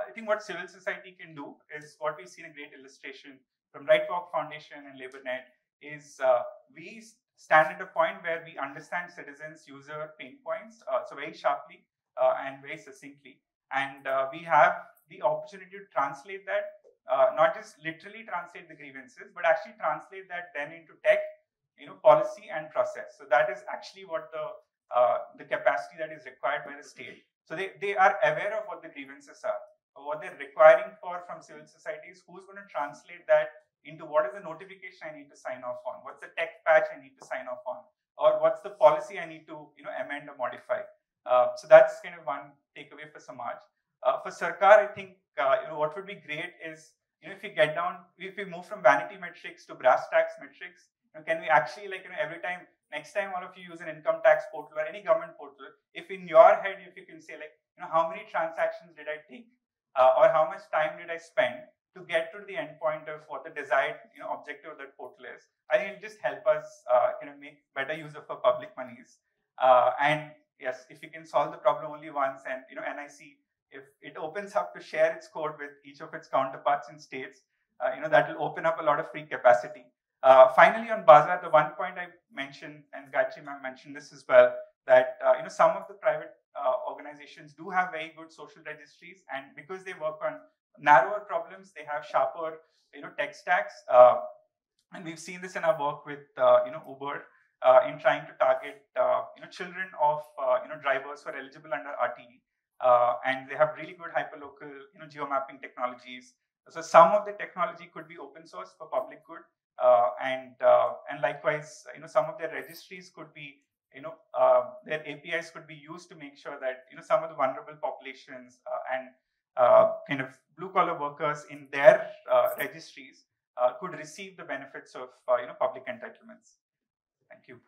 I think what civil society can do is what we've seen a great illustration from RightWalk Foundation and LabourNet is we stand at a point where we understand citizens' user pain points so very sharply and very succinctly, and we have the opportunity to translate that, not just literally translate the grievances, but actually translate that then into tech, policy and process. So that is actually what the capacity that is required by the state. So they are aware of what the grievances are, what they're requiring from civil societies. Who's going to translate that into what is the notification I need to sign off on? What's the tech patch I need to sign off on? Or what's the policy I need to amend or modify? So that's kind of one takeaway for Samaj. For Sarkar, I think what would be great is if we move from vanity metrics to brass tacks metrics, can we actually every time, next time all of you use an income tax portal or any government portal, if in your head if you can say how many transactions did I take or how much time did I spend to get to the endpoint of what the desired objective of that portal is, I think it'll just help us make better use of our public monies. And yes, if you can solve the problem only once, and NIC, if it opens up to share its code with each of its counterparts in states, that will open up a lot of free capacity. Finally, on Bazaar, the one point I mentioned, and Gayathri ma'am mentioned this as well, that some of the private organizations do have very good social registries, and because they work on narrower problems, they have sharper tech stacks. And we've seen this in our work with Uber in trying to target children of drivers who are eligible under RTE, and they have really good hyperlocal geomapping technologies. So some of the technology could be open source for public good, and likewise some of their registries could be their APIs could be used to make sure that some of the vulnerable populations and kind of blue collar workers in their registries could receive the benefits of public entitlements. Thank you.